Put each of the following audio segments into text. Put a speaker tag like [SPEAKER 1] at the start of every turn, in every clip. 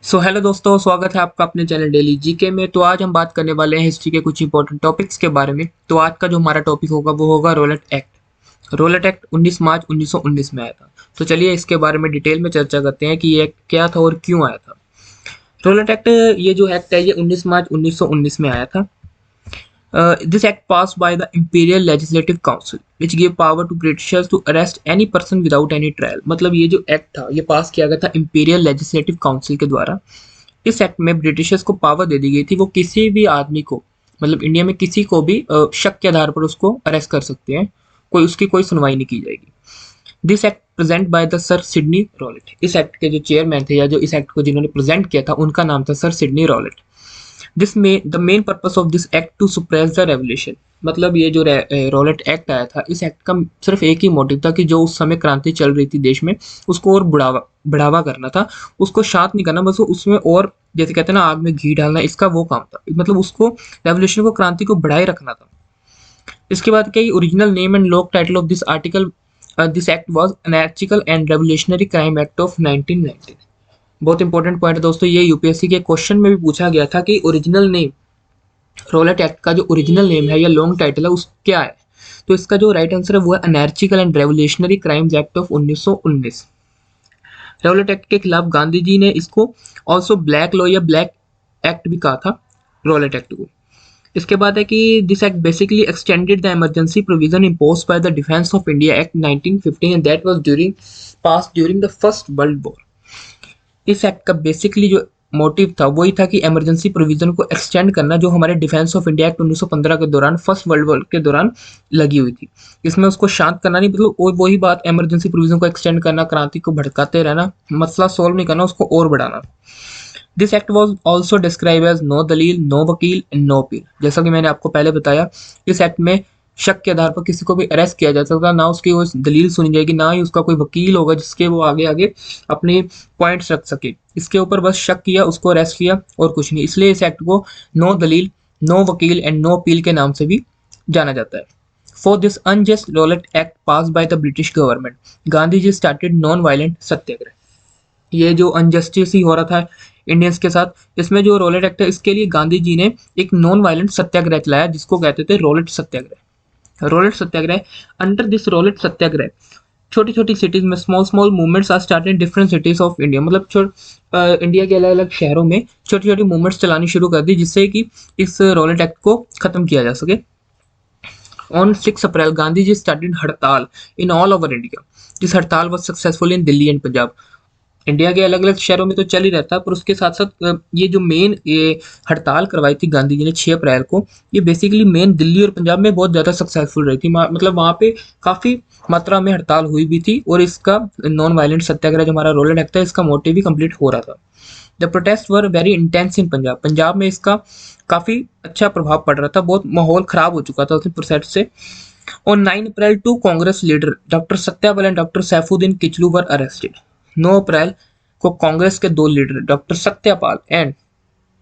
[SPEAKER 1] So hello दोस्तों, स्वागत है आपका अपने चैनल डेली जीके में। तो आज हम बात करने वाले हैं हिस्ट्री के कुछ इंपॉर्टेंट टॉपिक्स के बारे में। तो आज का जो हमारा टॉपिक होगा वो होगा रोलेट एक्ट। रोलेट एक्ट 19 मार्च 1919 में आया था। तो चलिए इसके बारे में डिटेल में चर्चा करते हैं कि ये एक्ट क्या था और क्यों आया था। रोलेट एक्ट, ये जो एक्ट है ये 19 मार्च 1919 में आया था। This act passed by the Imperial Legislative Council, which gave power to Britishers to arrest any person without any trial। मतलब ये जो एक्ट था ये पास किया गया था इंपीरियल लेजिस्लेटिव काउंसिल के द्वारा। इस एक्ट में ब्रिटिशर्स को पावर दे दी गई थी, वो किसी भी आदमी को, मतलब इंडिया में किसी को भी शक के आधार पर उसको अरेस्ट कर सकते हैं, उसकी कोई सुनवाई नहीं की जाएगी। This act present by the sir Sydney Rowlatt. इस एक्ट के जो चेयरमैन थे या जो इस एक्ट को जिन्होंने प्रेजेंट किया था उनका नाम था सर सिडनी रॉलेट। दिस में the main purpose of this act to suppress the revolution. मतलब ये जो रॉलेट एक्ट आया था, इस एक्ट का सिर्फ एक ही मोटिव था कि जो उस समय क्रांति चल रही थी देश में उसको और बढ़ावा करना था, उसको शांत नहीं करना, बस उसमें और जैसे कहते हैं ना आग में घी डालना, इसका वो काम था। मतलब उसको रेवोल्यूशन को, क्रांति को बढ़ाए रखना था। इसके बाद क्या, original name and law title of this article, this act was anarchical and revolutionary crime act of 1919। बहुत इंपॉर्टेंट पॉइंट है दोस्तों, ये यूपीएससी के क्वेश्चन में भी पूछा गया था कि ओरिजिनल नेम, रोलेट एक्ट का जो ओरिजिनल नेम है या लॉन्ग टाइटल है उस क्या है। तो इसका जो राइट आंसर है वो है anarchical and revolutionary crimes act of 1919। Rowlatt act के खिलाफ गांधी जी ने इसको ऑल्सो ब्लैक लॉ या ब्लैक एक्ट भी कहा था, रोलेट एक्ट को। इसके बाद है कि this act basically extended the emergency provision imposed by the defence of India act 1915 and that was pass during the first world war. इस एक्ट का बेसिकली जो मोटिव था वही था कि इमरजेंसी प्रोविजन को एक्सटेंड करना, जो हमारे डिफेंस ऑफ इंडिया एक्ट 1915 के दौरान, फर्स्ट वर्ल्ड वॉर के दौरान लगी हुई थी। इसमें उसको शांत करना नहीं, मतलब वही बात, इमरजेंसी प्रोविजन को एक्सटेंड करना, क्रांति को भड़काते रहना, मसला सोल्व नहीं करना, उसको और बढ़ाना। This act was also describe as no दलील, नो वकील एंड नो अपील। जैसा कि मैंने आपको पहले बताया, इस एक्ट में शक के आधार पर किसी को भी अरेस्ट किया जा सकता, ना उसकी वो दलील सुनी जाएगी, ना ही उसका कोई वकील होगा जिसके वो आगे आगे अपने पॉइंट्स रख सके। इसके ऊपर बस शक किया, उसको अरेस्ट किया और कुछ नहीं। इसलिए इस एक्ट को नो दलील, नो वकील एंड नो अपील के नाम से भी जाना जाता है। For this unjust Rowlatt act pass by the British government, Gandhi ji started non violent satyagraha. ये जो अनजस्टिस ही हो रहा था इंडियंस के साथ, इसमें जो रोलेट एक्ट है इसके लिए गांधी जी ने एक नॉन वायलेंट सत्याग्रह चलाया जिसको कहते थे Rowlatt satyagraha. Rowlatt satyagraha, under this Rowlatt satyagraha छोटी छोटी सिटीज में small small movements are started in different cities of India. मतलब इंडिया के अलग अलग शहरों में छोटी छोटी मूवमेंट्स चलानी शुरू कर दी जिससे कि इस रोलेट एक्ट को खत्म किया जा सके। On 6 April Gandhi ji started hartal in all over India. This hartal was successful in Delhi and Punjab. India के अलग अलग शहरों में तो चल ही रहता है, पर उसके साथ साथ ये जो मेन ये हड़ताल करवाई थी गांधी जी ने 6 अप्रैल को, ये बेसिकली मेन दिल्ली और पंजाब में बहुत ज़्यादा सक्सेसफुल रही थी। मतलब वहाँ पे काफ़ी मात्रा में हड़ताल हुई भी थी और इसका नॉन वायलेंट सत्याग्रह जो हमारा रोलेट एक्ट है इसका मोटिव भी कंप्लीट हो रहा था। The protest were very intense in Punjab. Punjab में इसका काफ़ी अच्छा प्रभाव पड़ रहा था, बहुत माहौल ख़राब हो चुका था उस प्रोटेस्ट से। On 9 April 2 Congress leader doctor Satyapal and doctor Saifuddin Kitchlew were arrested. 9 April को कांग्रेस के 2 leader doctor Satyapal and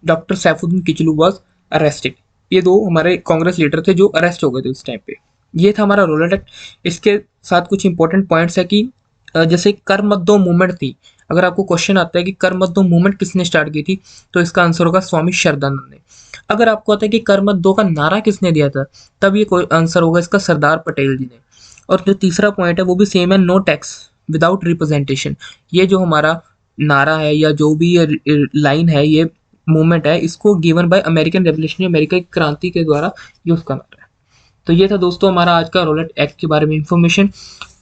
[SPEAKER 1] doctor Saifuddin Kitchlew was arrested. ये 2 हमारे कांग्रेस लीडर थे जो अरेस्ट हो गए थे उस टाइम पे। ये था हमारा रोलेट एक्ट। इसके साथ कुछ इंपॉर्टेंट पॉइंट्स है कि जैसे कर मत दो मूवमेंट थी, अगर आपको क्वेश्चन आता है कि कर मत दो मूवमेंट किसने स्टार्ट की थी, तो इसका आंसर होगा स्वामी श्रद्धानंद ने। अगर आपको आता है कि कर मत दो का नारा किसने दिया था, तब ये कोई आंसर होगा इसका सरदार पटेल जी ने। और जो तीसरा पॉइंट है वो भी सेम है, नो टैक्स विदाउट रिप्रेजेंटेशन। ये जो हमारा नारा है या जो भी ये लाइन है, ये मूवमेंट है, इसको given by American revolution, America की क्रांति के द्वारा यूज करना है। तो ये था दोस्तों हमारा आज का रोलेट एक्ट के बारे में इंफॉर्मेशन।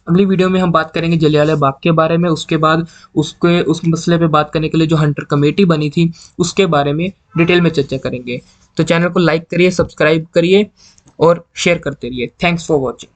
[SPEAKER 1] अगली वीडियो में हम बात करेंगे जलियांवाला बाग के बारे में, उसके बाद उस मसले पे बात करने के लिए जो हंटर कमेटी बनी थी उसके बारे में डिटेल में चर्चा करेंगे। तो चैनल को लाइक करिए, सब्सक्राइब करिए और शेयर करते रहिए। Thanks for watching.